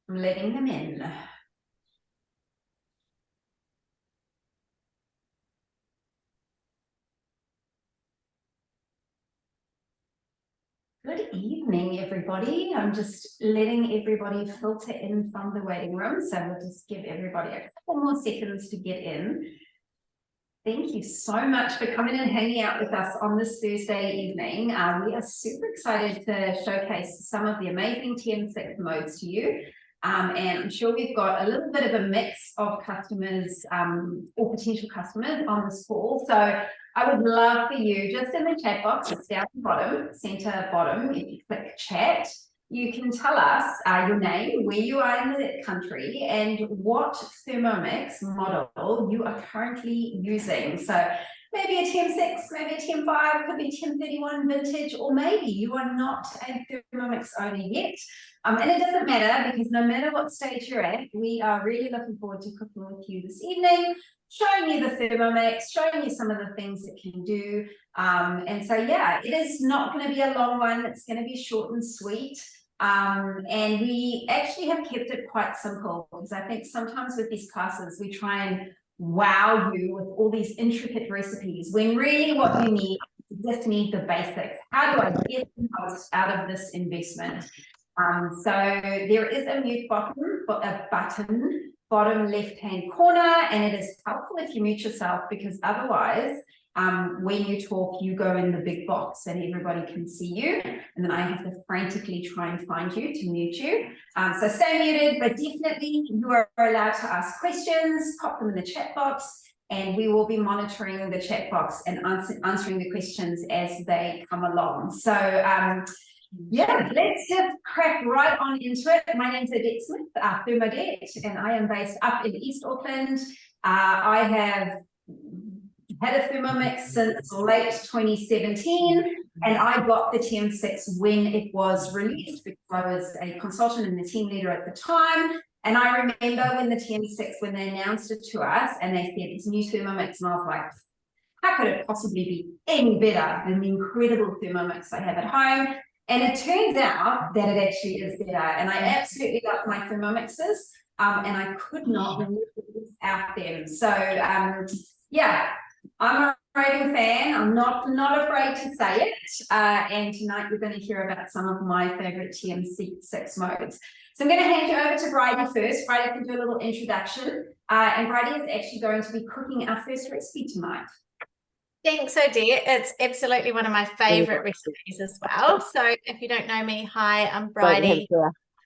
I'm letting them in. Good evening, everybody. I'm just letting everybody filter in from the waiting room. So we'll just give everybody a couple more seconds to get in. Thank you so much for coming and hanging out with us on this Thursday evening. We are super excited to showcase some of the amazing TM6 modes to you. And I'm sure we've got a little bit of a mix of customers or potential customers on this call. So I would love for you, just in the chat box, it's down the bottom, center bottom, if you click chat, you can tell us your name, where you are in the country, and what Thermomix model you are currently using. So maybe a TM6, maybe a TM5, could be TM31 vintage, or maybe you are not a Thermomix owner yet. And it doesn't matter, because no matter what stage you're at, we are really looking forward to cooking with you this evening, showing you the Thermomix, showing you some of the things it can do. And so, yeah, it is not going to be a long one. It's going to be short and sweet. And we actually have kept it quite simple, because I think sometimes with these classes, we try and wow you with all these intricate recipes, when really what you need, you just need the basics. How do I get the most out of this investment? So there is a mute button, bottom left-hand corner, and it is helpful if you mute yourself, because otherwise, when you talk, you go in the big box and everybody can see you, and then I have to frantically try and find you to mute you. So stay muted, but definitely you are allowed to ask questions, pop them in the chat box, and we will be monitoring the chat box and answering the questions as they come along. So yeah, let's just crack right on into it. My name's Odette Smith, Thermodette, and I am based up in East Auckland. I have had a Thermomix since late 2017, and I got the TM6 when it was released, because I was a consultant and the team leader at the time. And I remember when the TM6, when they announced it to us and they said it's new Thermomix, and I was like, how could it possibly be any better than the incredible Thermomix I have at home? And it turns out that it actually is better. And I absolutely love my Thermomixes, and I could not live without them. So yeah, I'm a raving fan. I'm not afraid to say it. And tonight we're going to hear about some of my favorite TM6 modes. So I'm going to hand you over to Bridie first. Bridie can do a little introduction. And Bridie is actually going to be cooking our first recipe tonight. Thanks, Odette. It's absolutely one of my favourite recipes as well. So if you don't know me, hi, I'm Bridie.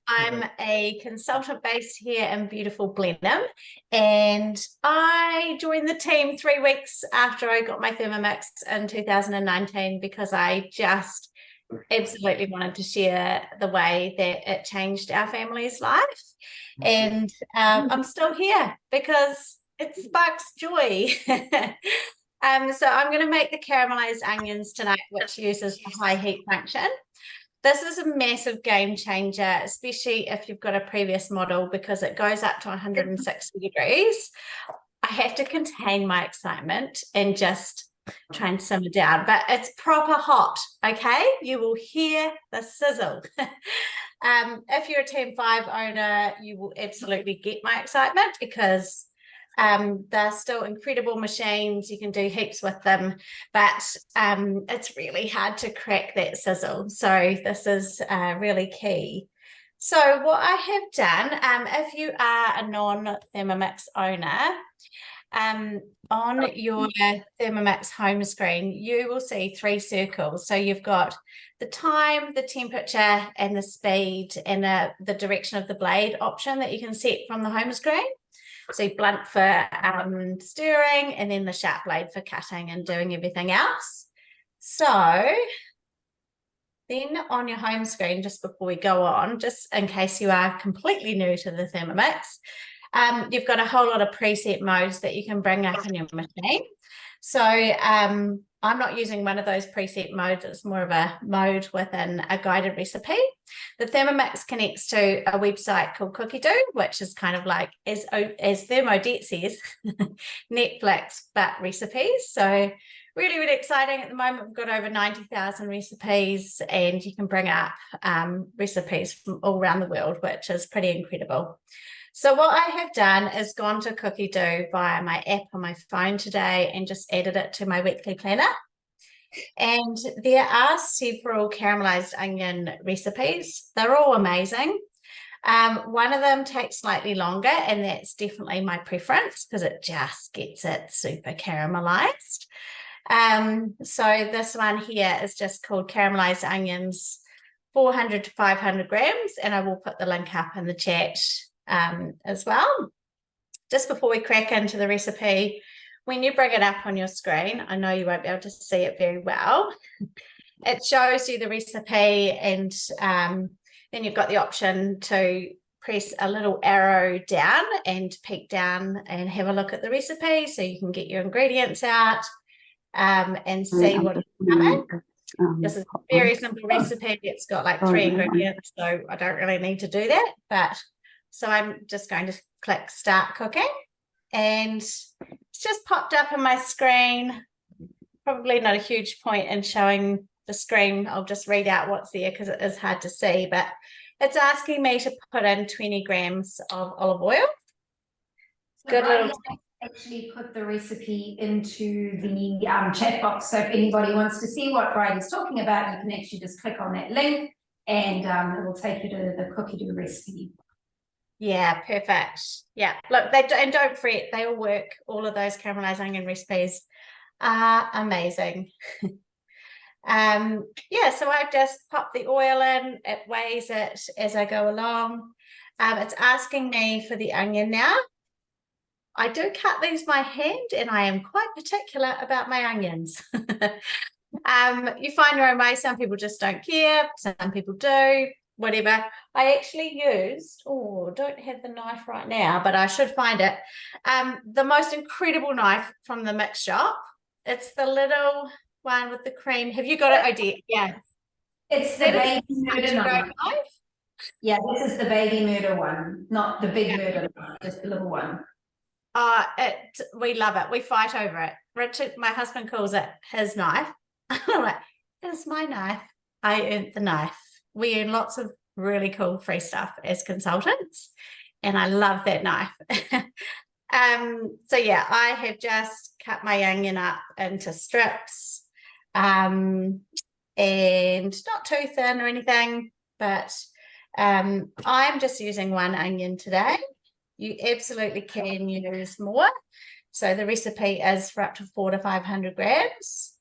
I'm a consultant based here in beautiful Blenheim, and I joined the team 3 weeks after I got my Thermomix in 2019, because I just absolutely wanted to share the way that it changed our family's life. And I'm still here because it sparks joy. So I'm going to make the caramelized onions tonight, which uses the high heat function. This is a massive game changer, especially if you've got a previous model, because it goes up to 160 degrees. I have to contain my excitement and just try and simmer down, but it's proper hot, okay? You will hear the sizzle. If you're a TM5 owner, you will absolutely get my excitement, because they're still incredible machines. You can do heaps with them, but it's really hard to crack that sizzle. So this is really key. So what I have done, if you are a non-Thermomix owner, on your Thermomix home screen, you will see 3 circles. So you've got the time, the temperature, and the speed, and the direction of the blade option that you can set from the home screen. So blunt for stirring, and then the sharp blade for cutting and doing everything else. So then on your home screen, just before we go on, just in case you are completely new to the Thermomix, you've got a whole lot of preset modes that you can bring up in your machine. So I'm not using one of those preset modes. It's more of a mode within a guided recipe. The Thermomix connects to a website called CookieDoo, which is kind of like, as Thermodette says, Netflix, but recipes. So really, really exciting at the moment. We've got over 90,000 recipes, and you can bring up recipes from all around the world, which is pretty incredible. So what I have done is gone to Cookie Dough via my app on my phone today and just added it to my weekly planner. And there are several caramelized onion recipes. They're all amazing. One of them takes slightly longer, and that's definitely my preference because it just gets it super caramelized. So this one here is just called caramelized onions, 400 to 500 grams, and I will put the link up in the chat as well. Just before we crack into the recipe, when you bring it up on your screen, I know you won't be able to see it very well. It shows you the recipe, and then you've got the option to press a little arrow down and peek down and have a look at the recipe so you can get your ingredients out and see what is coming. This is a very simple recipe. It's got like 3 ingredients, so I don't really need to do that. But so I'm just going to click Start Cooking, and it's just popped up on my screen. Probably not a huge point in showing the screen. I'll just read out what's there because it is hard to see, but it's asking me to put in 20 grams of olive oil. Good little actually put the recipe into the chat box, so if anybody wants to see what Bridie's talking about, you can actually just click on that link and it will take you to the Cookie Dough recipe. Yeah, perfect. Yeah, look, and don't fret, they all work. All of those caramelized onion recipes are amazing. Yeah, so I've just popped the oil in. It weighs it as I go along. It's asking me for the onion now. I do cut these by hand, and I am quite particular about my onions. You find your own way. Some people just don't care. Some people do. Whatever. I actually used, don't have the knife right now, but I should find it. The most incredible knife from the mix shop. It's the little one with the cream. Have you got it, Odette? Yeah. It's the baby murder knife. Yeah, this is the baby murder one, not the big murder knife, just the little one. We love it. We fight over it. Richard, my husband, calls it his knife. I'm like, it's my knife. I earned the knife. We earn lots of really cool free stuff as consultants, and I love that knife. So yeah, I have just cut my onion up into strips, and not too thin or anything, but I'm just using 1 onion today. You absolutely can use more. So the recipe is for up to 400 to 500 grams.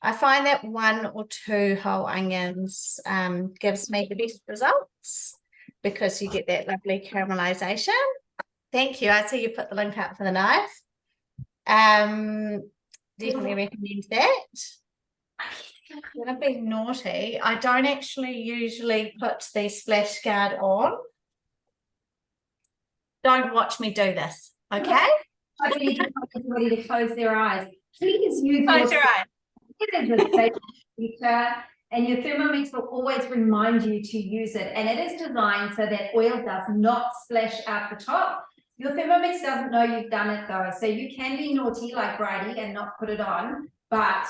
I find that 1 or 2 whole onions gives me the best results because you get that lovely caramelization. Thank you. I see you put the link up for the knife. Definitely recommend that. I'm going to be naughty. I don't actually usually put the splash guard on. Don't watch me do this, okay? I need to tell everybody to close their eyes. Please use close your eyes. It is a safety feature, and your Thermomix will always remind you to use it. And it is designed so that oil does not splash out the top. Your Thermomix doesn't know you've done it though, so you can be naughty like Bridie and not put it on, but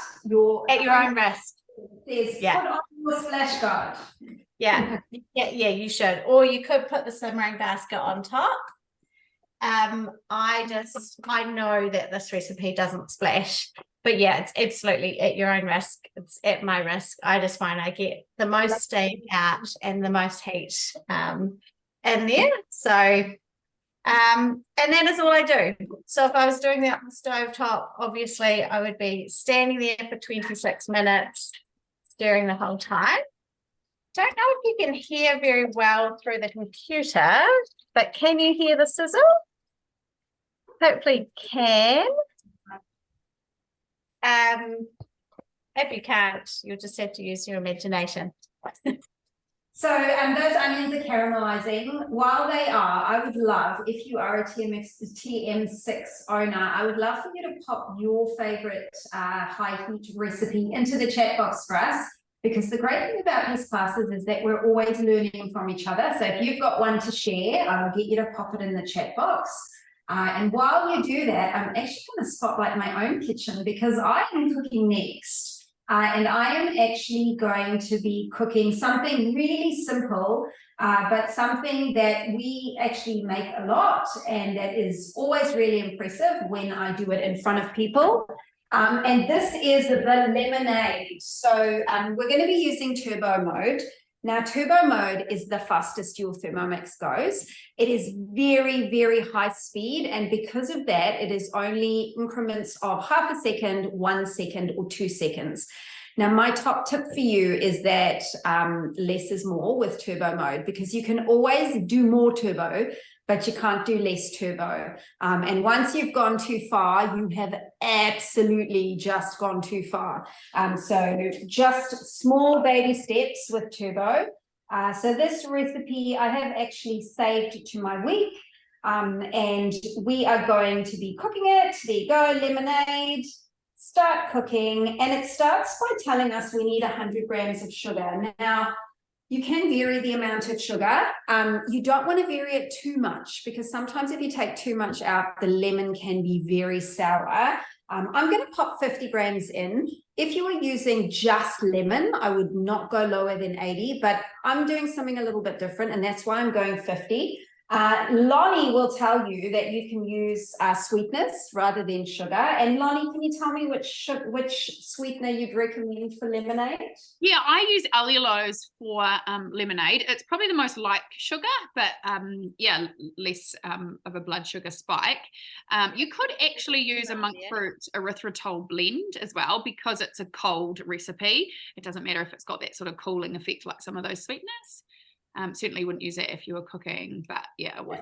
at your own risk. Says put on your splash guard. Yeah, you should. Or you could put the simmering basket on top. I know that this recipe doesn't splash, but yeah, it's absolutely at your own risk. It's at my risk. I just find I get the most steam out and the most heat in there. So and that is all I do. So if I was doing that on the stove top, obviously I would be standing there for 26 minutes, stirring the whole time. Don't know if you can hear very well through the computer, but can you hear the sizzle? Hopefully can. If you can't, you'll just have to use your imagination. So those onions are caramelizing. While they are, I would love, if you are a TM6 owner, I would love for you to pop your favorite high heat recipe into the chat box for us, because the great thing about these classes is that we're always learning from each other. So if you've got one to share, I will get you to pop it in the chat box. And while you do that, I'm actually going to spotlight my own kitchen because I am cooking next. And I am actually going to be cooking something really simple, but something that we actually make a lot and that is always really impressive when I do it in front of people. And this is the lemonade. So we're going to be using turbo mode. Now, turbo mode is the fastest your Thermomix goes. It is very, very high speed. And because of that, it is only increments of half a second, 1 second, or 2 seconds. Now, my top tip for you is that less is more with turbo mode, because you can always do more turbo, but you can't do less turbo. And once you've gone too far, you have absolutely just gone too far. So just small baby steps with turbo. So this recipe I have actually saved to my week, and we are going to be cooking it. There you go, lemonade. Start cooking, and it starts by telling us we need 100 grams of sugar. Now, you can vary the amount of sugar. You don't want to vary it too much, because sometimes if you take too much out, the lemon can be very sour. I'm going to pop 50 grams in. If you were using just lemon, I would not go lower than 80, but I'm doing something a little bit different, and that's why I'm going 50. Lonnie will tell you that you can use sweetness rather than sugar. And Lonnie, can you tell me which sweetener you'd recommend for lemonade? Yeah, I use allulose for lemonade. It's probably the most like sugar, but yeah, less of a blood sugar spike. You could actually use a monk fruit erythritol blend as well, because it's a cold recipe. It doesn't matter if it's got that sort of cooling effect like some of those sweeteners. Certainly wouldn't use it if you were cooking, but yeah, with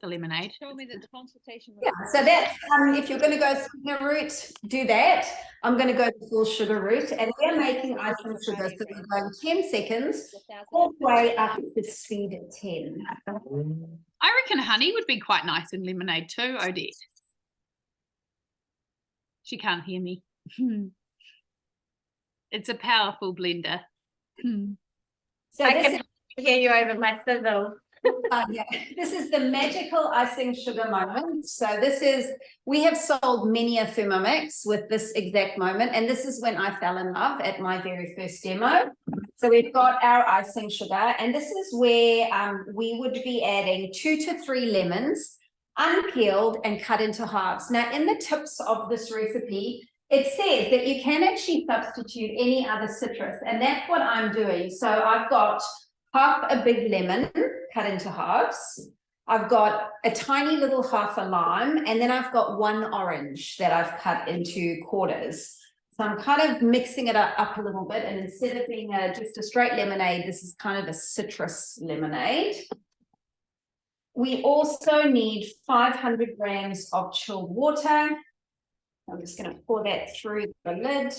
the lemonade. Show me the consultation. Yeah, so that's if you're going to go sweetener route, do that. I'm going to go the full sugar route, and we're making icing sugar, so we're going 10 seconds all the way up to speed 10. I reckon honey would be quite nice in lemonade too, Odette. She can't hear me. It's a powerful blender. So I can hear you over my sizzle. Yeah, this is the magical icing sugar moment. So we have sold many a Thermomix with this exact moment, and this is when I fell in love at my very first demo. So we've got our icing sugar, and this is where we would be adding 2 to 3 lemons, unpeeled and cut into halves. Now, in the tips of this recipe, it says that you can actually substitute any other citrus, and that's what I'm doing. So I've got half a big lemon cut into halves. I've got a tiny little half a lime, and then I've got 1 orange that I've cut into quarters. So I'm kind of mixing it up a little bit, and instead of being just a straight lemonade, this is kind of a citrus lemonade. We also need 500 grams of chilled water. I'm just going to pour that through the lid.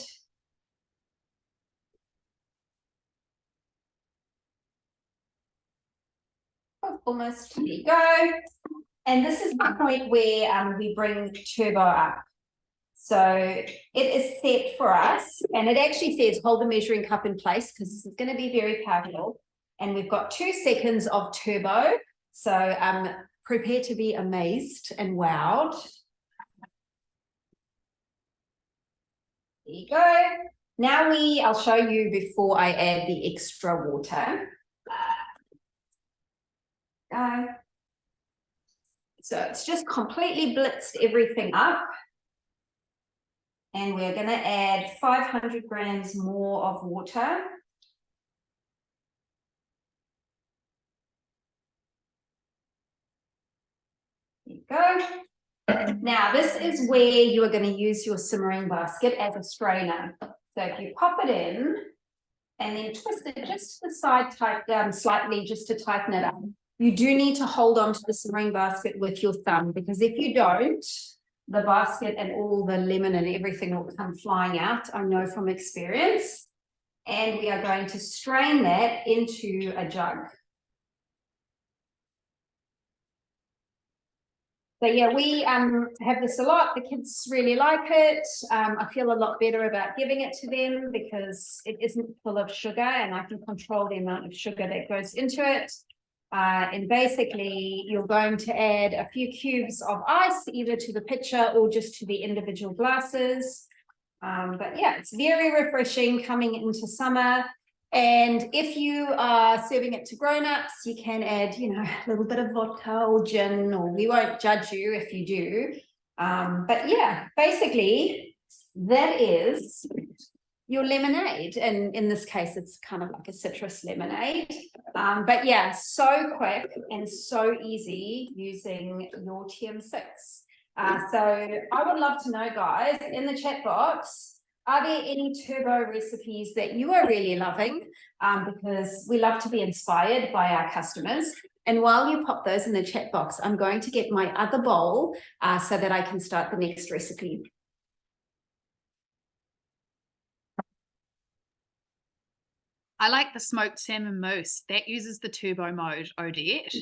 Almost, there you go. And this is the point where we bring turbo up. So it is set for us, and it actually says hold the measuring cup in place, because this is going to be very powerful. And we've got 2 seconds of turbo. So prepare to be amazed and wowed. There you go. Now I'll show you before I add the extra water. So it's just completely blitzed everything up. And we're going to add 500 grams more of water. There you go. Now, this is where you are going to use your simmering basket as a strainer. So if you pop it in and then twist it just to the side, slightly, just to tighten it up. You do need to hold on to the simmering basket with your thumb, because if you don't, the basket and all the lemon and everything will come flying out. I know from experience. And we are going to strain that into a jug. So yeah, we have this a lot. The kids really like it. I feel a lot better about giving it to them because it isn't full of sugar, and I can control the amount of sugar that goes into it. And basically you're going to add a few cubes of ice either to the pitcher or just to the individual glasses. But yeah, it's very refreshing coming into summer. And if you are serving it to grown-ups, you can add, you know, a little bit of vodka or gin, or we won't judge you if you do. But yeah, basically that is your lemonade. And in this case, it's kind of like a citrus lemonade. But yeah, so quick and so easy using your TM6. So I would love to know, guys, in the chat box, are there any turbo recipes that you are really loving? Because we love to be inspired by our customers. And while you pop those in the chat box, I'm going to get my other bowl so that I can start the next recipe. I like the smoked salmon mousse. That uses the turbo mode, Odette.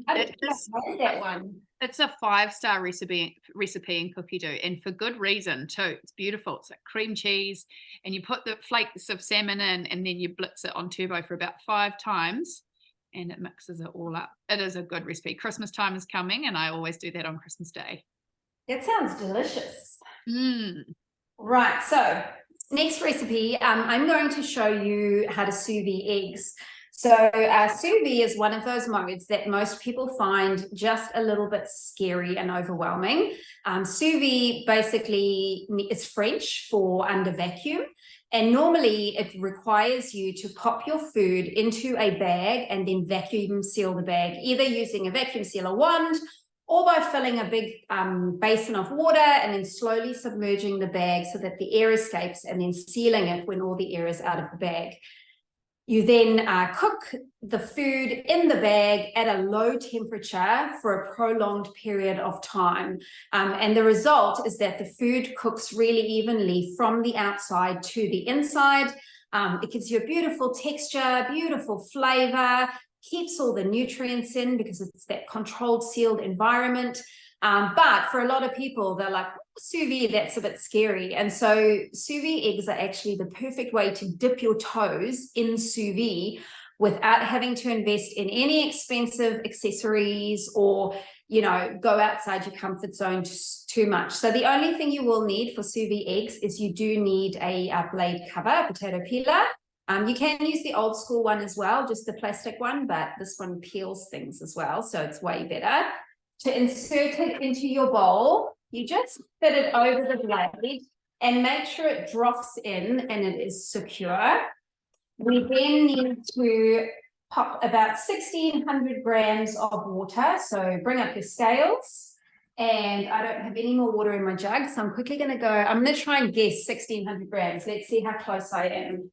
That one. It's a 5-star recipe in Cookie Dough, and for good reason too. It's beautiful. It's like cream cheese, and you put the flakes of salmon in, and then you blitz it on turbo for about 5 times, and it mixes it all up. It is a good recipe. Christmas time is coming, and I always do that on Christmas Day. That sounds delicious. Right, so next recipe, I'm going to show you how to sous vide eggs. So sous vide is one of those modes that most people find just a little bit scary and overwhelming. Sous vide basically is French for under vacuum. And normally it requires you to pop your food into a bag and then vacuum seal the bag, either using a vacuum sealer wand or by filling a big basin of water and then slowly submerging the bag so that the air escapes and then sealing it when all the air is out of the bag. You then cook the food in the bag at a low temperature for a prolonged period of time. And the result is that the food cooks really evenly from the outside to the inside. It gives you a beautiful texture, beautiful flavor, keeps all the nutrients in because it's that controlled, sealed environment. But for a lot of people, they're like, sous vide, that's a bit scary. And so sous vide eggs are actually the perfect way to dip your toes in sous vide without having to invest in any expensive accessories or, you know, go outside your comfort zone too much. So the only thing you will need for sous vide eggs is you do need a blade cover, potato peeler. You can use the old school one as well, just the plastic one, but this one peels things as well, so it's way better. To insert it into your bowl, you just fit it over the blade and make sure it drops in and it is secure. We then need to pop about 1,600 grams of water, so bring up your scales. And I don't have any more water in my jug, so I'm quickly going to go, I'm going to try and guess 1,600 grams. Let's see how close I am.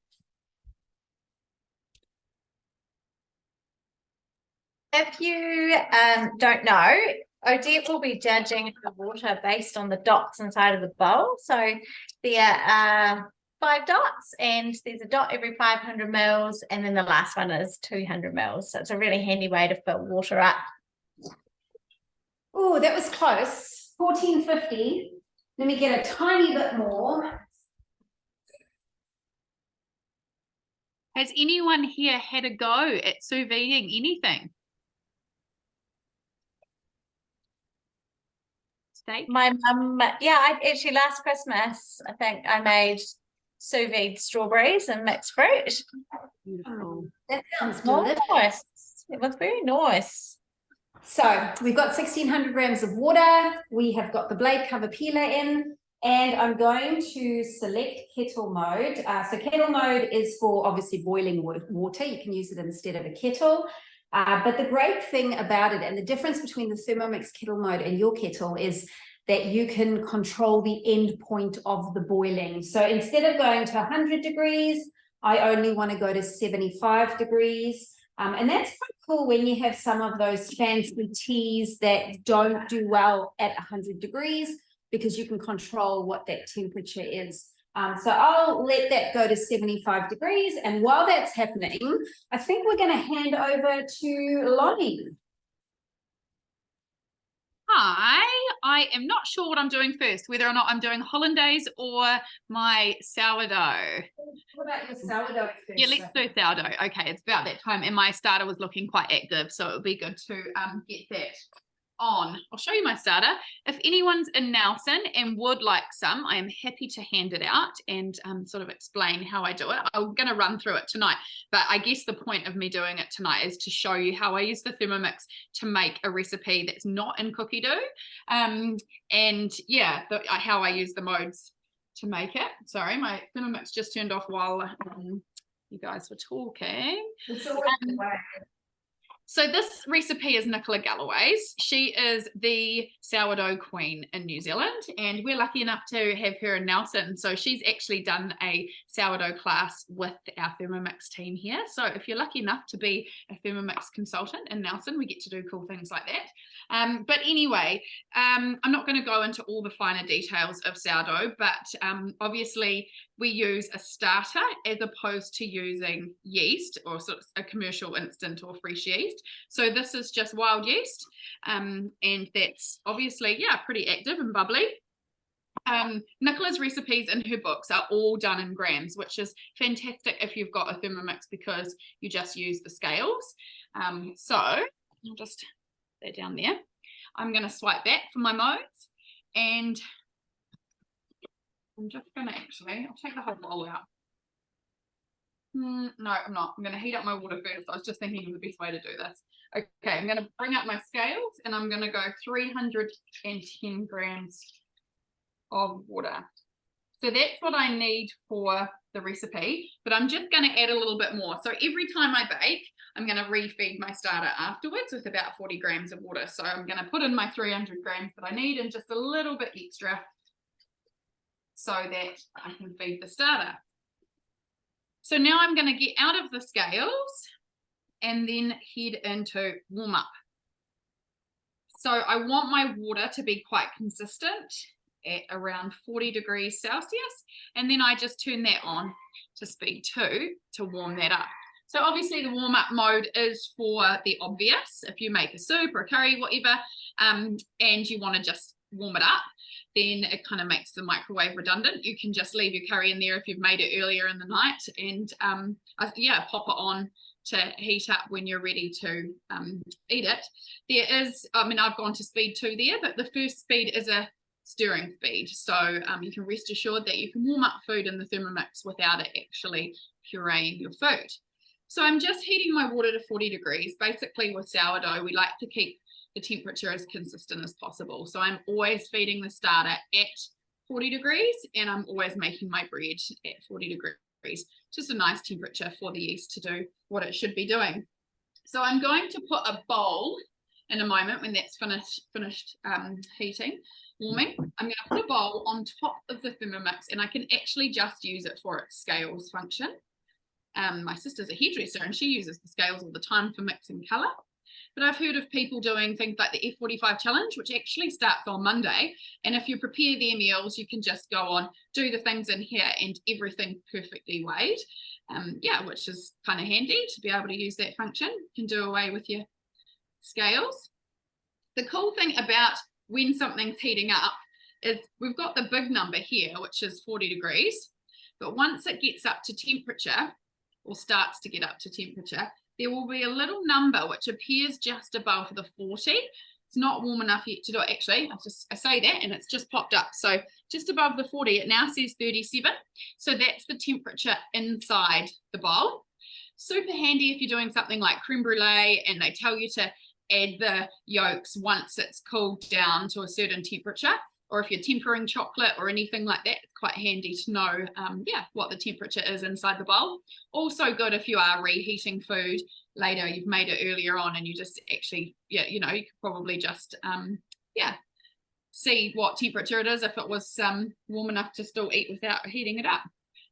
If you don't know, Odette will be judging the water based on the dots inside of the bowl. So there are 5 dots, and there's a dot every 500 mils, and then the last one is 200 mils. So it's a really handy way to fill water up. Oh, that was close. 1450. Let me get a tiny bit more. Has anyone here had a go at sous videing anything? Steak? My mum, yeah, actually last Christmas, I think I made sous vide strawberries and mixed fruit. Beautiful. That sounds delicious. Nice. It was very nice. So we've got 1,600 grams of water. We have got the blade cover peeler in, and I'm going to select kettle mode. So kettle mode is for obviously boiling water. You can use it instead of a kettle. But the great thing about it, and the difference between the Thermomix kettle mode and your kettle, is that you can control the end point of the boiling. So instead of going to 100 degrees, I only want to go to 75 degrees. And that's quite cool when you have some of those fancy teas that don't do well at 100 degrees, because you can control what that temperature is. So I'll let that go to 75 degrees. And while that's happening, I think we're going to hand over to Lonnie. I am not sure what I'm doing first, whether or not I'm doing hollandaise or my sourdough. What about your sourdough first? Yeah, let's do sourdough. Okay, it's about that time, and my starter was looking quite active, so it would be good to get that on. I'll show you my starter. If anyone's in Nelson and would like some, I am happy to hand it out and sort of explain how I do it. I'm going to run through it tonight, but I guess the point of me doing it tonight is to show you how I use the Thermomix to make a recipe that's not in cookie dough, and yeah, how I use the modes to make it. Sorry, my Thermomix just turned off while you guys were talking. It's always the way. So this recipe is Nicola Galloway's. She is the sourdough queen in New Zealand, and we're lucky enough to have her in Nelson. So she's actually done a sourdough class with our Thermomix team here. So if you're lucky enough to be a Thermomix consultant in Nelson, we get to do cool things like that. But anyway, I'm not going to go into all the finer details of sourdough, but obviously we use a starter as opposed to using yeast or sort of a commercial instant or fresh yeast. So this is just wild yeast, and that's obviously, yeah, pretty active and bubbly. Nicola's recipes in her books are all done in grams, which is fantastic if you've got a Thermomix because you just use the scales. So I'll just put that down there. I'm going to swipe back for my modes, and I'm just going to I'll take the whole bowl out. No, I'm not. I'm going to heat up my water first. I was just thinking of the best way to do this. Okay, I'm going to bring up my scales and I'm going to go 310 grams of water. So that's what I need for the recipe, but I'm just going to add a little bit more. So every time I bake, I'm going to refeed my starter afterwards with about 40 grams of water. So I'm going to put in my 300 grams that I need and just a little bit extra so that I can feed the starter. So now I'm going to get out of the scales and then head into warm up. So I want my water to be quite consistent at around 40 degrees Celsius, and then I just turn that on to speed 2 to warm that up. So obviously the warm up mode is for the obvious. If you make a soup or a curry, whatever, and you want to just warm it up, then it kind of makes the microwave redundant. You can just leave your curry in there if you've made it earlier in the night, and yeah, pop it on to heat up when you're ready to eat it. There is, I mean, I've gone to speed 2 there, but the first speed is a stirring speed. So you can rest assured that you can warm up food in the Thermomix without it actually pureeing your food. So I'm just heating my water to 40 degrees. Basically with sourdough, we like to keep the temperature as consistent as possible. So I'm always feeding the starter at 40 degrees and I'm always making my bread at 40 degrees. Just a nice temperature for the yeast to do what it should be doing. So I'm going to put a bowl in a moment when that's finished warming. I'm going to put a bowl on top of the Thermomix and I can actually just use it for its scales function. My sister's a hairdresser and she uses the scales all the time for mixing colour. But I've heard of people doing things like the F45 challenge, which actually starts on Monday. And if you prepare their meals, you can just go on, do the things in here and everything perfectly weighed. Yeah, which is kind of handy to be able to use that function. You can do away with your scales. The cool thing about when something's heating up is we've got the big number here, which is 40 degrees. But once it gets up to temperature, or starts to get up to temperature, there will be a little number which appears just above the 40. It's not warm enough yet to do it. Actually, I say that and it's just popped up. So just above the 40, it now says 37. So that's the temperature inside the bowl. Super handy if you're doing something like creme brulee and they tell you to add the yolks once it's cooled down to a certain temperature. Or if you're tempering chocolate or anything like that, it's quite handy to know, yeah, what the temperature is inside the bowl. Also good if you are reheating food later, you've made it earlier on and you just actually, yeah, you know, you could probably just, yeah, see what temperature it is if it was warm enough to still eat without heating it up.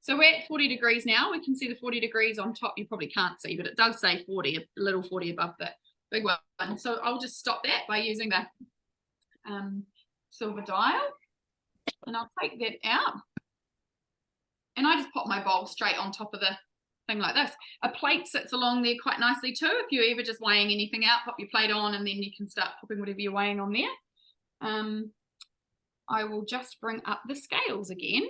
So we're at 40 degrees now. We can see the 40 degrees on top. You probably can't see, but it does say 40, a little 40 above the big one. So I'll just stop that by using the silver dial and I'll take that out and I just pop my bowl straight on top of the thing like this. A plate sits along there quite nicely too. If you're ever just weighing anything out, pop your plate on and then you can start popping whatever you're weighing on there. I will just bring up the scales again,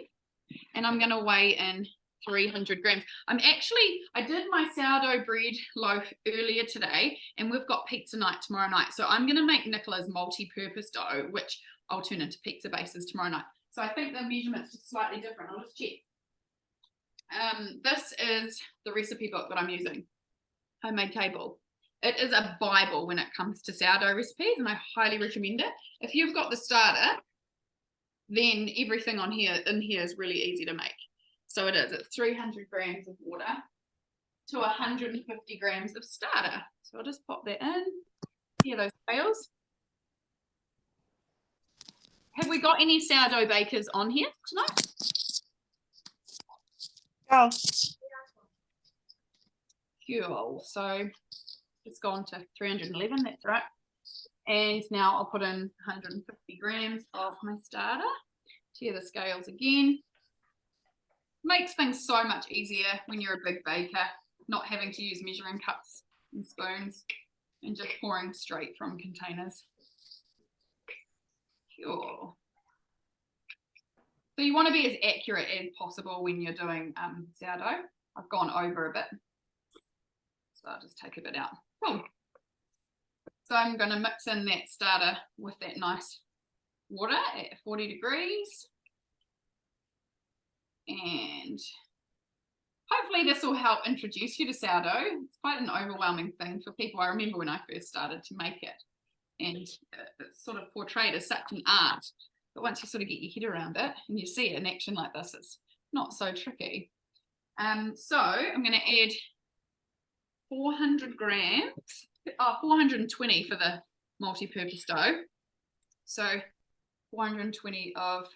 and I'm going to weigh in 300 grams. I did my sourdough bread loaf earlier today, and we've got pizza night tomorrow night. So I'm going to make Nicola's multi-purpose dough, which I'll turn into pizza bases tomorrow night. So I think the measurement's just slightly different. I'll just check. This is the recipe book that I'm using, Homemade Table. It is a Bible when it comes to sourdough recipes, and I highly recommend it. If you've got the starter, then everything in here is really easy to make. So it's 300 grams of water to 150 grams of starter. So I'll just pop that in. Here, those scales. Have we got any sourdough bakers on here tonight? Oh. Cool. So it's gone to 311, that's right. And now I'll put in 150 grams of my starter. Tear the scales again. Makes things so much easier when you're a big baker, not having to use measuring cups and spoons and just pouring straight from containers. Cool. So you want to be as accurate as possible when you're doing sourdough. I've gone over a bit, so I'll just take a bit out. Cool. So I'm going to mix in that starter with that nice water at 40 degrees. And hopefully this will help introduce you to sourdough. It's quite an overwhelming thing for people. I remember when I first started to make it, and it's sort of portrayed as such an art. But once you sort of get your head around it and you see it in action like this, it's not so tricky. So I'm going to add 400 grams, 420 for the multi-purpose dough. So 420 of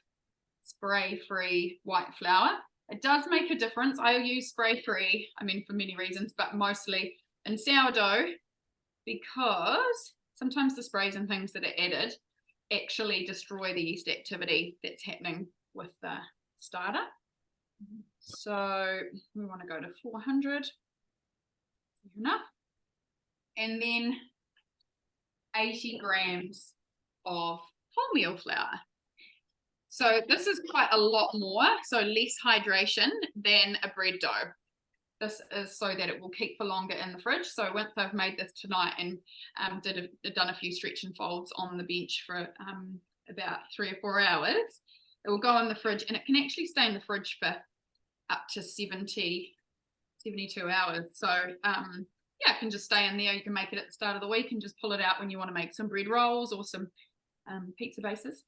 spray-free white flour. It does make a difference. I use spray-free, for many reasons, but mostly in sourdough, because sometimes the sprays and things that are added actually destroy the yeast activity that's happening with the starter. So we want to go to 400. Enough. And then 80 grams of wholemeal flour. So this is quite a lot more, so less hydration than a bread dough. This is so that it will keep for longer in the fridge. So once I've made this tonight and done a few stretch and folds on the bench for about 3 or 4 hours, it will go in the fridge, and it can actually stay in the fridge for up to 72 hours. So yeah, it can just stay in there. You can make it at the start of the week and just pull it out when you want to make some bread rolls or some pizza bases.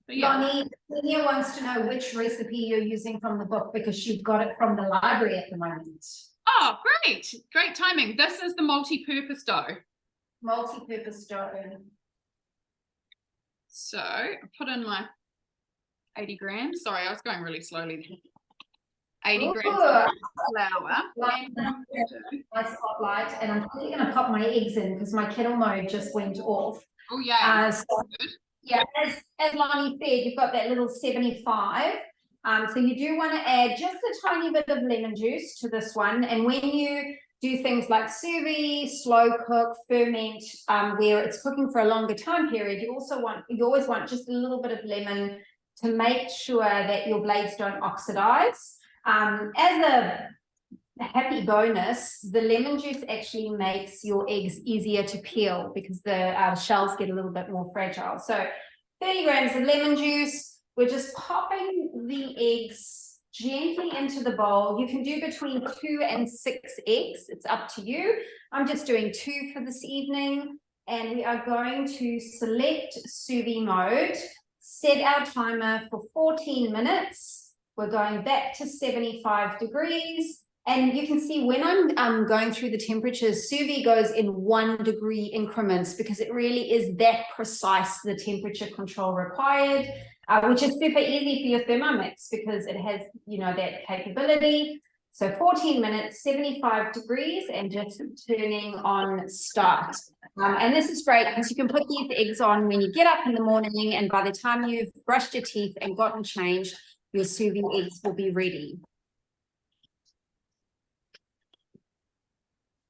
But yeah. Lonnie, Sonia wants to know which recipe you're using from the book, because you've got it from the library at the moment. Oh, great timing. This is the multi-purpose dough. Multi-purpose dough. So I put in my 80 grams. Sorry, I was going really slowly. 80 grams of flour. My spotlight, and I'm probably going to pop my eggs in because my kettle mode just went off. Oh yeah. Yeah, as Lonnie said, you've got that little 75. So you do want to add just a tiny bit of lemon juice to this one. And when you do things like sous vide, slow cook, ferment, where it's cooking for a longer time period, you always want just a little bit of lemon to make sure that your blades don't oxidize. As a happy bonus, the lemon juice actually makes your eggs easier to peel because the shells get a little bit more fragile. So 30 grams of lemon juice. We're just popping the eggs gently into the bowl. You can do between 2 and 6 eggs. It's up to you. I'm just doing 2 for this evening. And we are going to select sous vide mode, set our timer for 14 minutes. We're going back to 75 degrees. And you can see when I'm going through the temperatures, sous vide goes in 1 degree increments because it really is that precise, the temperature control required, which is super easy for your Thermomix because it has, that capability. So 14 minutes, 75 degrees, and just turning on start. And this is great because you can put these eggs on when you get up in the morning, and by the time you've brushed your teeth and gotten changed, your sous vide eggs will be ready.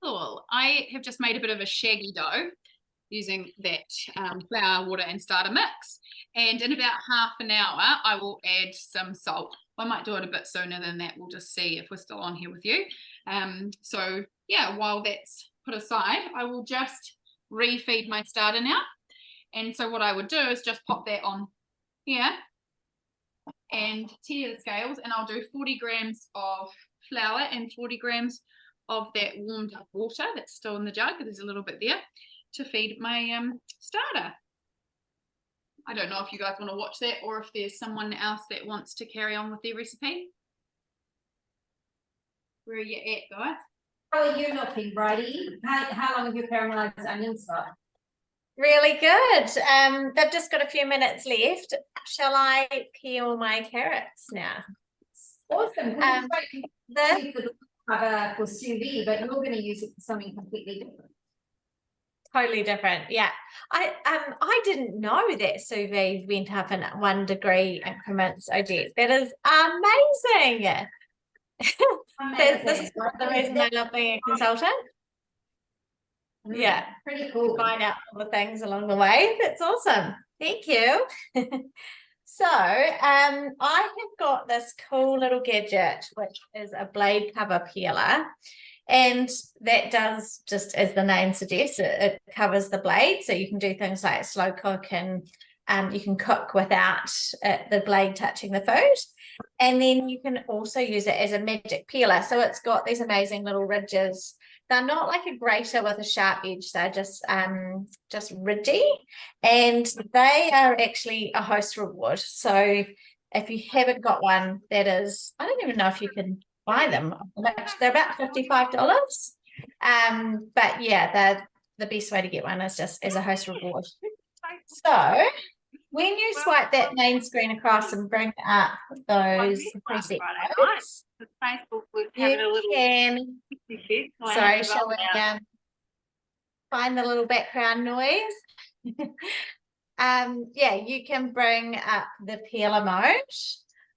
Cool. I have just made a bit of a shaggy dough. using that flour, water and starter mix. And in about half an hour, I will add some salt. I might do it a bit sooner than that. We'll just see if we're still on here with you. So yeah, while that's put aside, I will just refeed my starter now. And so what I would do is just pop that on here and tear the scales, and I'll do 40 grams of flour and 40 grams of that warmed up water that's still in the jug. There's a little bit there to feed my starter. I don't know if you guys want to watch that or if there's someone else that wants to carry on with their recipe. Where are you at, guys? How are you looking, Bridie? How long have you caramelized onions for? Really good. They've just got a few minutes left. Shall I peel my carrots now? Awesome. The cover for sous vide, but you're going to use it for something completely different. Totally different, yeah. I didn't know that sous vide went up in 1 degree increments, Odette. That is amazing. This is the reason I love being a consultant. Yeah, pretty cool. Find out all the things along the way. That's awesome. Thank you. So I have got this cool little gadget, which is a blade cover peeler. And that does, just as the name suggests, it covers the blade. So you can do things like slow cook, and you can cook without the blade touching the food. And then you can also use it as a magic peeler. So it's got these amazing little ridges. They're not like a grater with a sharp edge. They're just ridgy, and they are actually a host reward. So if you haven't got one, that is, I don't even know if you can buy them. They're about $55. But yeah, the best way to get one is just as a host reward. So when you swipe that main screen across and bring up those preset notes, you can, sorry, shall we find the little background noise? Yeah, you can bring up the peeler mode.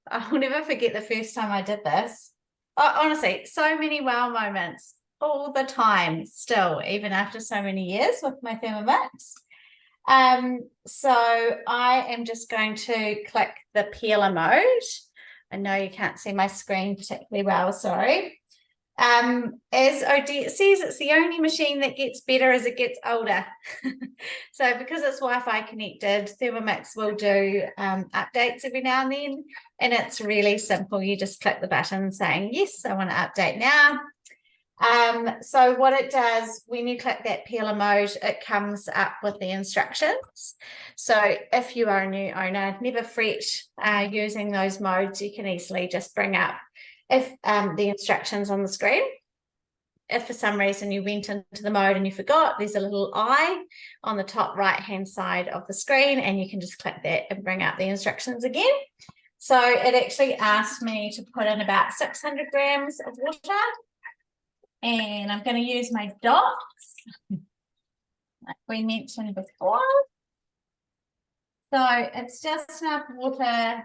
I'll never forget the first time I did this. Oh, honestly, so many wow moments all the time still, even after so many years with my Thermomix. So I am just going to click the peeler mode. I know you can't see my screen particularly well, sorry. As Odette says, it's the only machine that gets better as it gets older. So because it's Wi-Fi connected, Thermomix will do updates every now and then, and it's really simple. You just click the button saying, yes, I want to update now. So what it does, when you click that peeler mode, it comes up with the instructions. So if you are a new owner, never fret using those modes. You can easily just bring up the instructions on the screen. If for some reason you went into the mode and you forgot, there's a little eye on the top right hand side of the screen, and you can just click that and bring up the instructions again. So it actually asked me to put in about 600 grams of water. And I'm going to use my dots, like we mentioned before. So it's just enough water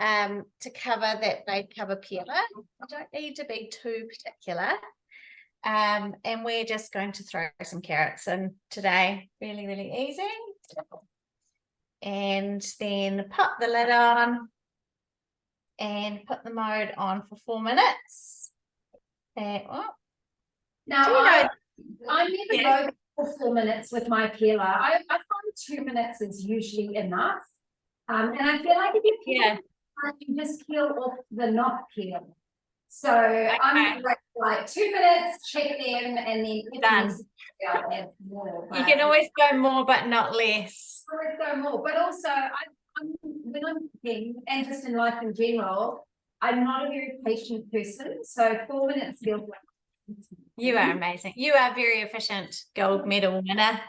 to cover that blade cover peeler. I don't need to be too particular. And we're just going to throw some carrots in today. Really, really easy. And then pop the lid on and put the mode on for 4 minutes. And, oh. Now, I never go for 4 minutes with my peeler. I find 2 minutes is usually enough. And I feel like if you peel, you just peel off the not peel. So I'm like 2 minutes, check them, and then done. More, you can always go more, but not less. Always go more, but also when I'm cooking and just in life in general, I'm not a very patient person. So 4 minutes feels like. You are amazing. You are very efficient, gold medal winner.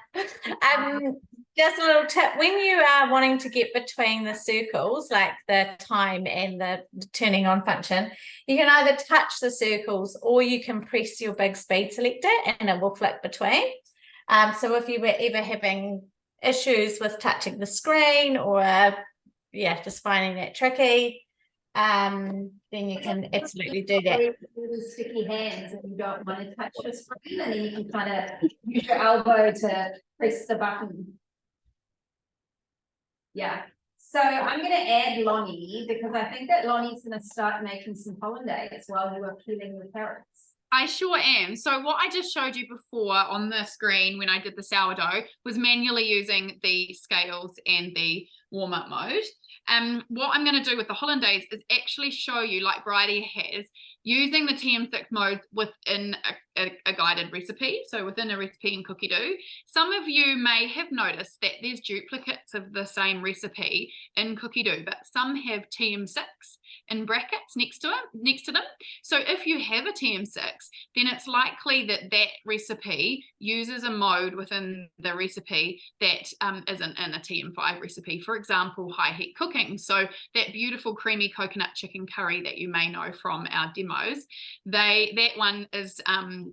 Just a little tip, when you are wanting to get between the circles, like the time and the turning on function, you can either touch the circles or you can press your big speed selector and it will flick between. So if you were ever having issues with touching the screen or just finding that tricky, then you can absolutely do that. Little sticky hands and you don't want to touch your screen, and then you can kind of use your elbow to press the button. Yeah. So I'm going to add Lonnie because I think that Lonnie's going to start making some hollandaise while you are peeling the carrots. I sure am. So what I just showed you before on the screen when I did the sourdough was manually using the scales and the warm-up mode. What I'm going to do with the hollandaise is actually show you, like Bridie has, using the TM6 mode within a guided recipe, so within a recipe in Cookie Do. Some of you may have noticed that there's duplicates of the same recipe in Cookie Do, but some have TM6 in brackets next to them. So if you have a TM6, then it's likely that that recipe uses a mode within the recipe that isn't in a TM5 recipe. For example, high heat cooking. So that beautiful creamy coconut chicken curry that you may know from our demos, that one is,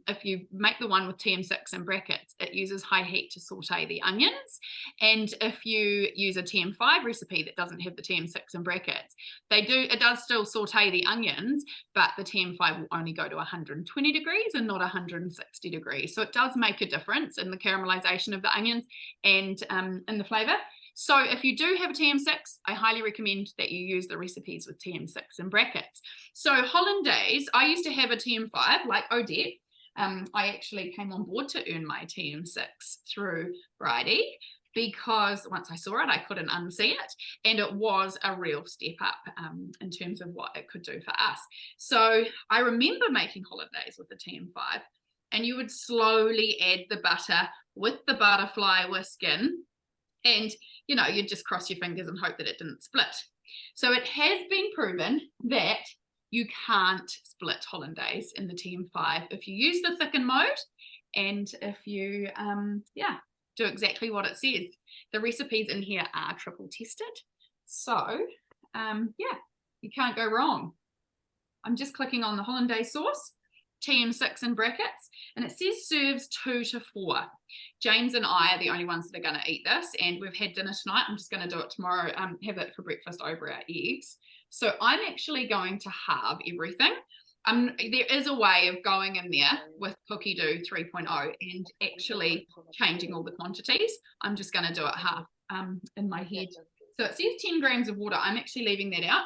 if you make the one with TM6 in brackets, it uses high heat to saute the onions. And if you use a TM5 recipe that doesn't have the TM6 in brackets, it does still saute the onions, but the TM5 will only go to 120 degrees and not 160 degrees. So it does make a difference in the caramelization of the onions and in the flavor. So if you do have a TM6, I highly recommend that you use the recipes with TM6 in brackets. So hollandaise, I used to have a TM5 like Odette. I actually came on board to earn my TM6 through Bridie, because once I saw it, I couldn't unsee it. And it was a real step up in terms of what it could do for us. So I remember making hollandaise with the TM5, and you would slowly add the butter with the butterfly whiskin, and you'd just cross your fingers and hope that it didn't split. So it has been proven that you can't split hollandaise in the TM5 if you use the thicken mode, and if you do exactly what it says. The recipes in here are triple tested, so you can't go wrong. I'm just clicking on the hollandaise sauce, TM6 in brackets, and it says serves 2 to 4. James and I are the only ones that are going to eat this, and we've had dinner tonight. I'm just going to do it tomorrow, have it for breakfast over our eggs. So I'm actually going to halve everything. There is a way of going in there with Cookie Do 3.0 and actually changing all the quantities. I'm just going to do it half in my head. So it says 10 grams of water. I'm actually leaving that out.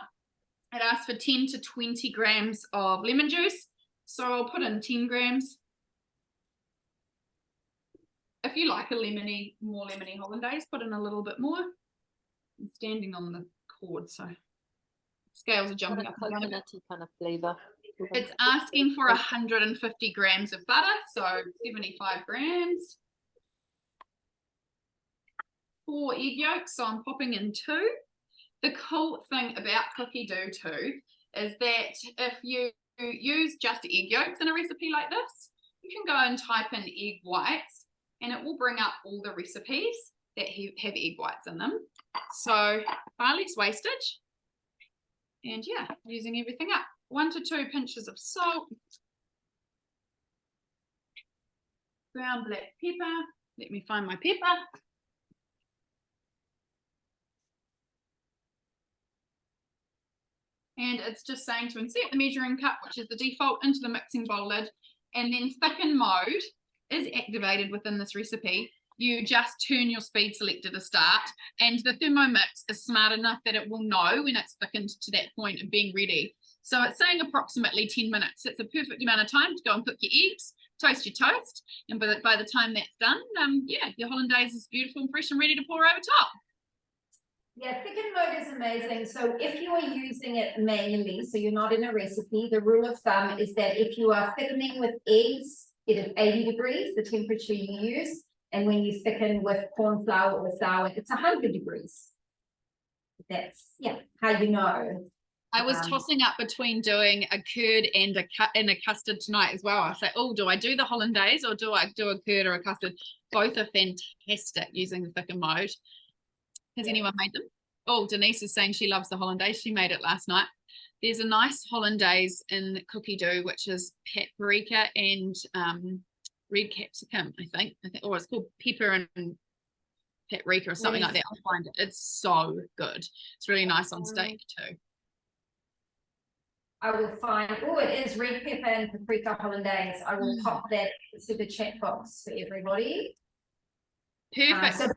It asks for 10 to 20 grams of lemon juice. So I'll put in 10 grams. If you like a more lemony hollandaise, put in a little bit more. I'm standing on the cord, so scales are jumping up. Coconutty kind of flavor. It's asking for 150 grams of butter, so 75 grams. 4 egg yolks, so I'm popping in 2. The cool thing about Cookie Do too is that if you use just egg yolks in a recipe like this, you can go and type in egg whites and it will bring up all the recipes that have egg whites in them. So far less wastage. And yeah, using everything up. 1 to 2 pinches of salt. Ground black pepper. Let me find my pepper. And it's just saying to insert the measuring cup, which is the default, into the mixing bowl lid. And then thicken mode is activated within this recipe. You just turn your speed selector to start, and the Thermomix is smart enough that it will know when it's thickened to that point of being ready. So it's saying approximately 10 minutes. It's a perfect amount of time to go and cook your eggs, toast your toast, and by the time that's done, your hollandaise is beautiful and fresh and ready to pour over top. Yeah, thicken mode is amazing. So if you are using it manually, so you're not in a recipe, the rule of thumb is that if you are thickening with eggs, it is 80 degrees, the temperature you use. And when you thicken with corn flour or flour, it's 100 degrees. That's, how you know. I was tossing up between doing a curd and a custard tonight as well. I say, oh, do I do the hollandaise or do I do a curd or a custard? Both are fantastic using the thicken mode. Has anyone made them? Oh, Denise is saying she loves the hollandaise. She made it last night. There's a nice hollandaise in Cookie Do, which is paprika and red capsicum, I think, or it's called pepper and paprika or something like that. I'll find it. It's so good. It's really nice on steak too. I will find, oh, it is red pepper and paprika hollandaise. I will pop that into the chat box for everybody. Perfect. So,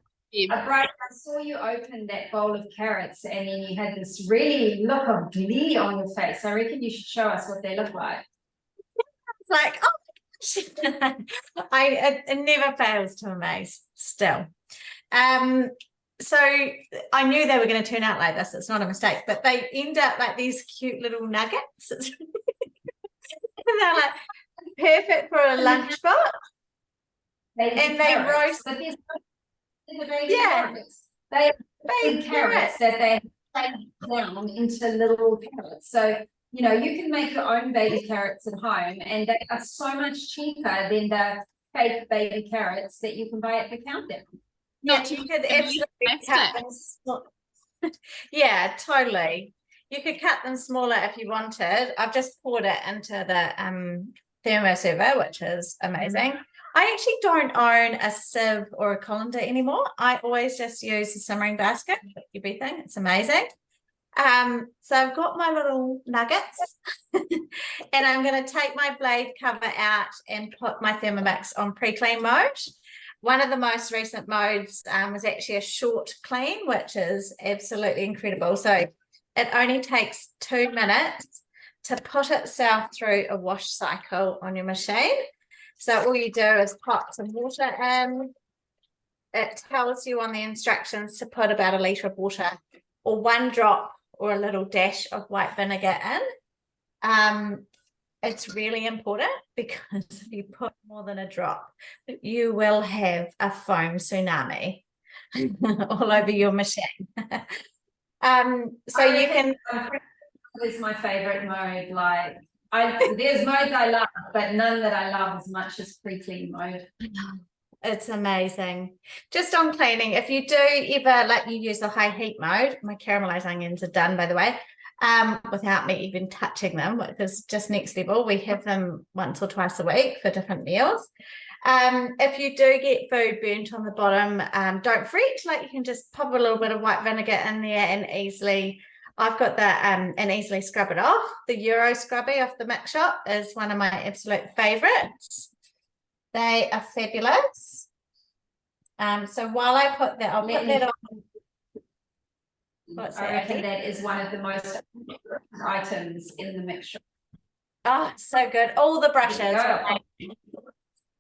Brian, I saw you open that bowl of carrots and then you had this really look of glee on your face. I reckon you should show us what they look like. It's like, oh my gosh. It never fails to amaze still. So I knew they were going to turn out like this. It's not a mistake, but they end up like these cute little nuggets. And they're like perfect for a lunchbox. And they roast. But these are baby carrots. They are big carrots that they take down into little carrots. So, you know, you can make your own baby carrots at home, and they are so much cheaper than the fake baby carrots that you can buy at the countdown. Yeah, you could absolutely cut them. Yeah, totally. You could cut them smaller if you wanted. I've just poured it into the thermoserver, which is amazing. I actually don't own a sieve or a colander anymore. I always just use the simmering basket for everything. It's amazing. So I've got my little nuggets and I'm going to take my blade cover out and put my Thermomix on pre-clean mode. One of the most recent modes was actually a short clean, which is absolutely incredible. So it only takes 2 minutes to put itself through a wash cycle on your machine. So all you do is pop some water in. It tells you on the instructions to put about 1 litre of water or 1 drop or a little dash of white vinegar in. It's really important because if you put more than a drop, you will have a foam tsunamis all over your machine. So you can. This is my favorite mode. Like, there's modes I love, but none that I love as much as pre-clean mode. It's amazing. Just on cleaning, if you do ever like you use the high heat mode, my caramelized onions are done, by the way. Without me even touching them, which is just next level. We have them once or twice a week for different meals. If you do get food burnt on the bottom, don't fret. Like, you can just pop a little bit of white vinegar in there and easily. I've got the and easily scrub it off. The Euro Scrubby off the Mix Shop is one of my absolute favorites. They are fabulous. So while I put that, I'll put that on. I reckon that is one of the most items in the mixture. Oh, so good. All the brushes.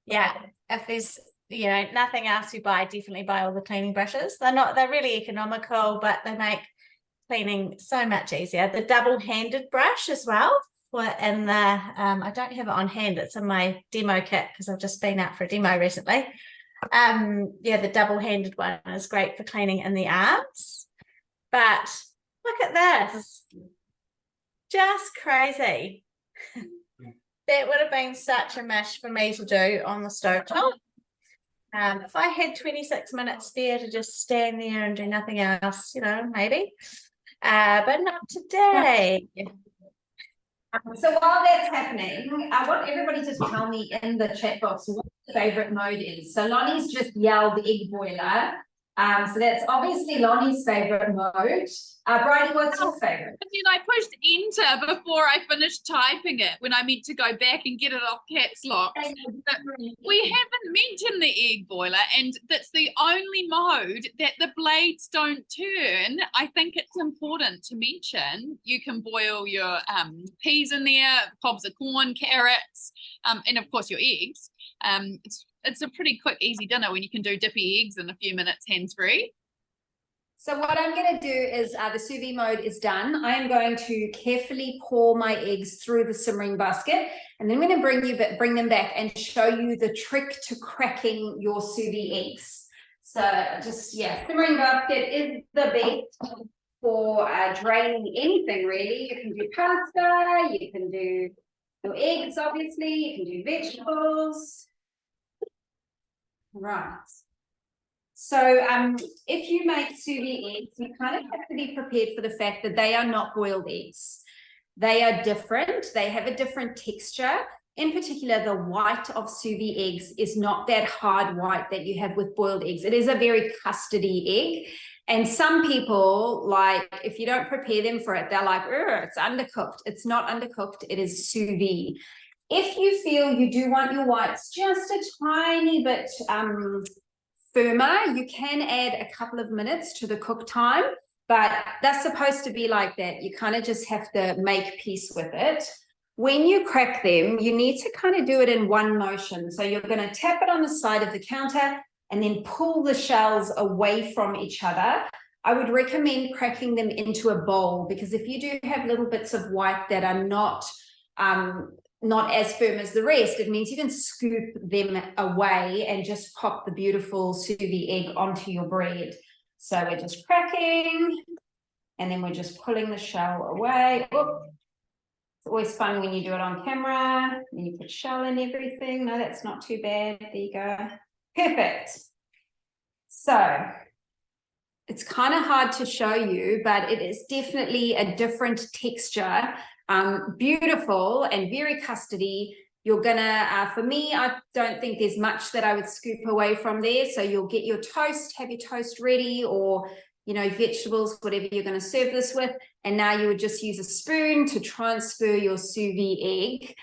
Yeah. If there's, you know, nothing else you buy, definitely buy all the cleaning brushes. They're really economical, but they make cleaning so much easier. The double-handed brush as well. In the I don't have it on hand. It's in my demo kit because I've just been out for a demo recently. Yeah, the double-handed one is great for cleaning in the arms. But look at this, just crazy. That would have been such a mish for me to do on the stovetop. If I had 26 minutes spare to just stand there and do nothing else, you know, maybe. But not today. So while that's happening, I want everybody to tell me in the chat box what their favorite mode is. So Lonnie's just yelled egg boiler. So that's obviously Lonnie's favorite mode. Bridie, what's your favorite? And then I pushed enter before I finished typing it when I meant to go back and get it off caps lock. We haven't mentioned the egg boiler, and that's the only mode that the blades don't turn. I think it's important to mention. You can boil your peas in there, cobs of corn, carrots, and of course your eggs. It's a pretty quick, easy dinner when you can do dippy eggs in a few minutes hands-free. So what I'm going to do is the sous vide mode is done. I am going to carefully pour my eggs through the simmering basket, and then I'm going to bring them back and show you the trick to cracking your sous vide eggs. So just, yeah, simmering basket is the best for draining anything really. You can do pasta, you can do your eggs, obviously, you can do vegetables. Right. So if you make sous vide eggs, you kind of have to be prepared for the fact that they are not boiled eggs. They are different. They have a different texture. In particular, the white of sous vide eggs is not that hard white that you have with boiled eggs. It is a very custardy egg. And some people, like, if you don't prepare them for it, they're like, it's undercooked. It's not undercooked. It is sous vide. If you feel you do want your whites just a tiny bit firmer, you can add a couple of minutes to the cook time, but that's supposed to be like that. You kind of just have to make peace with it. When you crack them, you need to kind of do it in one motion. So you're going to tap it on the side of the counter and then pull the shells away from each other. I would recommend cracking them into a bowl, because if you do have little bits of white that are not as firm as the rest, it means you can scoop them away and just pop the beautiful sous vide egg onto your bread. So we're just cracking, and then we're just pulling the shell away. Oop. It's always fun when you do it on camera, and you put shell in everything. No, that's not too bad. There you go. Perfect. So it's kind of hard to show you, but it is definitely a different texture. Beautiful and very custardy. You're gonna, for me, I don't think there's much that I would scoop away from there. So you'll get your toast, have your toast ready, or, you know, vegetables, whatever you're going to serve this with. And now you would just use a spoon to transfer your sous vide egg.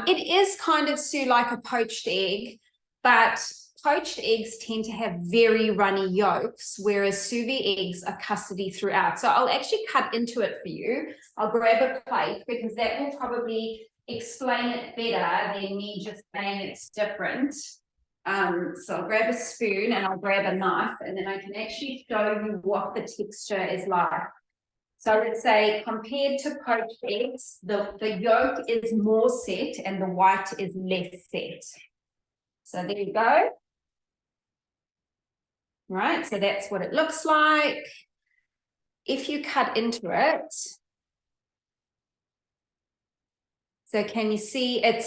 It is kind of like a poached egg, but poached eggs tend to have very runny yolks, whereas sous vide eggs are custardy throughout. So I'll actually cut into it for you. I'll grab a plate, because that will probably explain it better than me just saying it's different. So I'll grab a spoon and I'll grab a knife, and then I can actually show you what the texture is like. So let's say, compared to poached eggs, the yolk is more set and the white is less set. So there you go. Right, so that's what it looks like. If you cut into it, so can you see it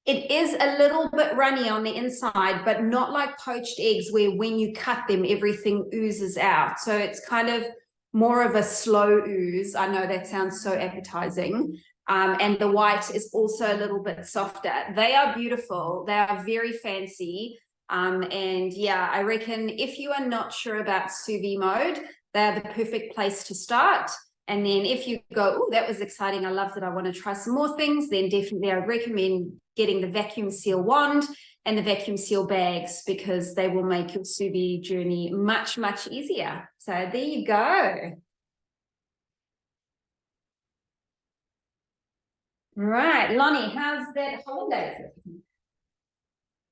is a little bit runny on the inside, but not like poached eggs where when you cut them, everything oozes out. So it's kind of more of a slow ooze. I know that sounds so appetizing. And the white is also a little bit softer. They are beautiful. They are very fancy. And yeah, I reckon if you are not sure about sous vide mode, they're the perfect place to start. And then if you go, oh, that was exciting, I loved it, I want to try some more things, then definitely I would recommend getting the vacuum seal wand and the vacuum seal bags, because they will make your sous vide journey much, much easier. So there you go. Right, Lonnie, how's that holiday?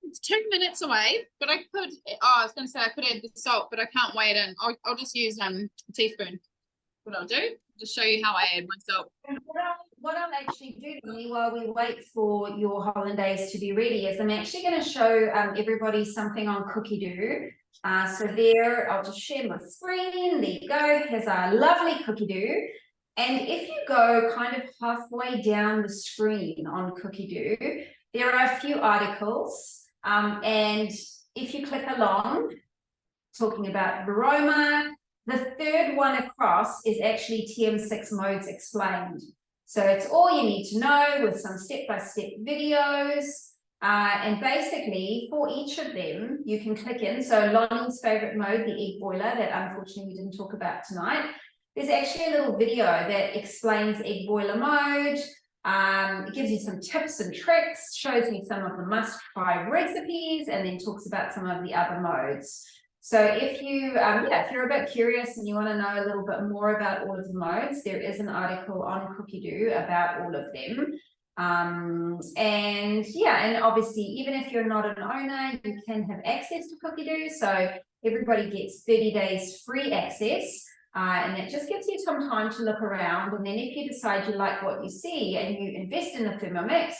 It's 2 minutes away, but I could, I was going to say I could add the salt, but I can't weigh it in. I'll just use a teaspoon. What I'll do, just show you how I add my salt. What I'll actually do, Lonnie, while we wait for your hollandaise to be ready, is I'm actually going to show everybody something on Cookie Dough. So there, I'll just share my screen. There you go. Here's our lovely Cookie Dough. And if you go kind of halfway down the screen on Cookie Dough, there are a few articles. And if you click along, talking about aroma, the third one across is actually TM6 Modes Explained. So it's all you need to know, with some step-by-step videos. And basically, for each of them, you can click in. So Lonnie's favorite mode, the egg boiler, that unfortunately we didn't talk about tonight. There's actually a little video that explains egg boiler mode. It gives you some tips and tricks, shows you some of the must-try recipes, and then talks about some of the other modes. So if you, if you're a bit curious and you want to know a little bit more about all of the modes, there is an article on Cookie Dough about all of them. And yeah, and obviously, even if you're not an owner, you can have access to Cookie Dough. So everybody gets 30 days free access. And it just gives you some time to look around. And then if you decide you like what you see and you invest in the Thermomix,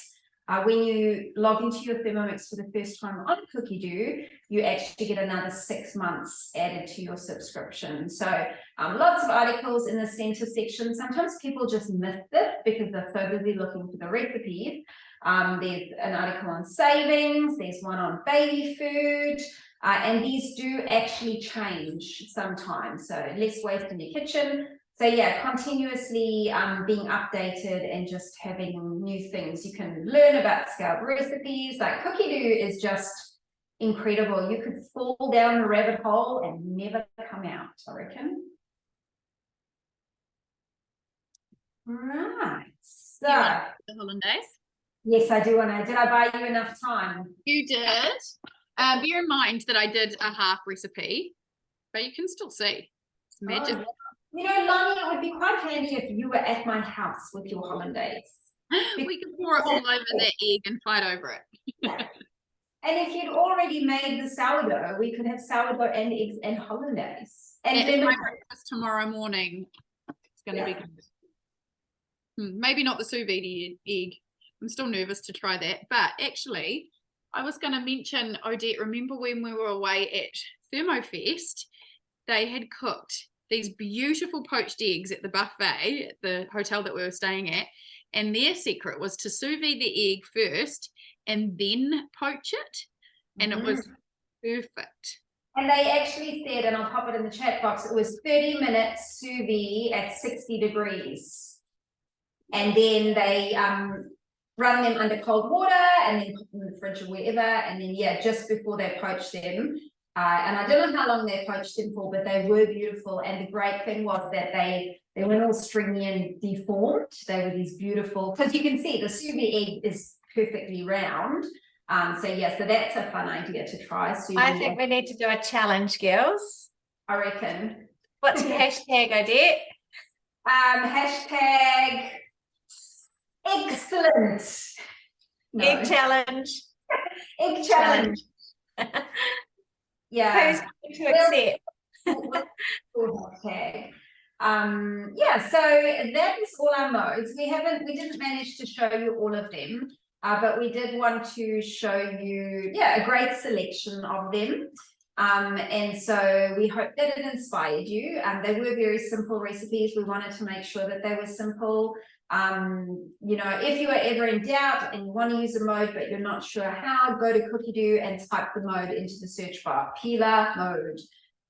when you log into your Thermomix for the first time on Cookie Dough, you actually get another 6 months added to your subscription. So lots of articles in the center section. Sometimes people just miss it because they're so busy looking for the recipes. There's an article on savings, there's one on baby food, and these do actually change sometimes. So less waste in your kitchen. So yeah, continuously being updated and just having new things. You can learn about scaled recipes. Like Cookie Dough is just incredible. You could fall down the rabbit hole and never come out, I reckon. Right. So, You want the hollandaise? yes, I do. And did I buy you enough time? You did. Bear in mind that I did a half recipe, but you can still see. It's magic. Oh, you know, Lonnie, it would be quite handy if you were at my house with your hollandaise. We can pour it all over that egg and fight over it. And if you'd already made the sourdough, we could have sourdough and eggs and hollandaise. And It's my lemon. breakfast tomorrow morning. It's going to be good. Maybe not the sous vide egg. I'm still nervous to try that. But actually, I was going to mention, Odette, remember when we were away at ThermoFest, they had cooked these beautiful poached eggs at the buffet at the hotel that we were staying at. And their secret was to sous vide the egg first and then poach it. And it was perfect. And they actually said, and I'll pop it in the chat box, it was 30 minutes sous vide at 60 degrees. And then they run them under cold water and then put them in the fridge or wherever. And then, yeah, just before they poach them. And I don't know how long they poached them for, but they were beautiful. And the great thing was that they weren't all stringy and deformed. They were these beautiful, because you can see the sous vide egg is perfectly round. So yeah, so that's a fun idea to try. I think we need to do a challenge, girls. I reckon. What's your hashtag, Odette? Hashtag excellent. No. Egg challenge. Egg challenge. Yeah. Who's going to accept? Hashtag. Yeah, so that is all our modes. We didn't manage to show you all of them. But we did want to show you, a great selection of them. And so we hope that it inspired you. They were very simple recipes. We wanted to make sure that they were simple. You know, if you are ever in doubt and you want to use a mode, but you're not sure how, go to Cookie and type the mode into the search bar. Peeler mode,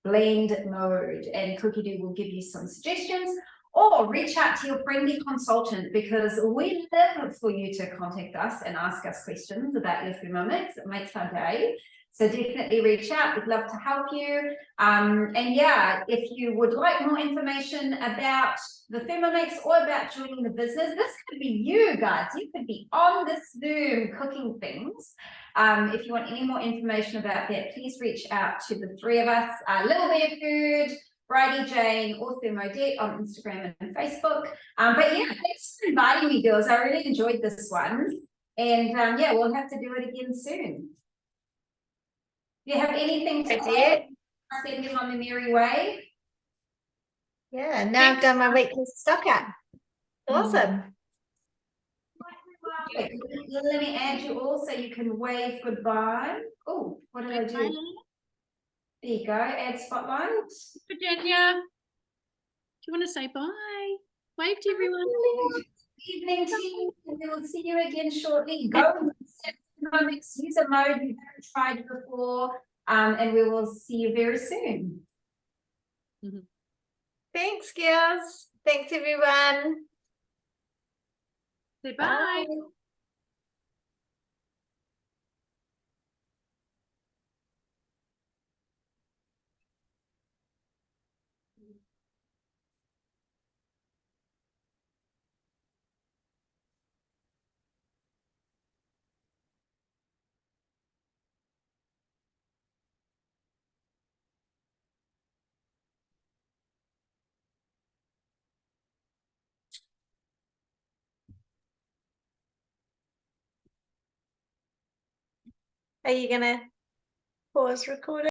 blend mode, and Cookie will give you some suggestions. Or reach out to your friendly consultant, because we love for you to contact us and ask us questions about your Thermomix. It makes our day. So definitely reach out. We'd love to help you. And yeah, if you would like more information about the Thermomix or about joining the business, this could be you guys. You could be on this Zoom cooking things. If you want any more information about that, please reach out to the three of us. Little Bit of Food, Bridie Jane, or Thermodette on Instagram and Facebook. But yeah, thanks for inviting me, girls. I really enjoyed this one. And yeah, we'll have to do it again soon. Do you have anything to add? Send them on the merry way. Yeah, now I've done my weekly stock up. Awesome. Let me add you all so you can wave goodbye. Oh, what did I do? There you go, add spotlight. Virginia, do you want to say bye? Wave to everyone. Evening team, we will see you again shortly. Go and set Thermomix, use a mode you haven't tried before, and we will see you very soon. Thanks, girls. Thanks, everyone. Say bye. Bye. Are you going to pause recording?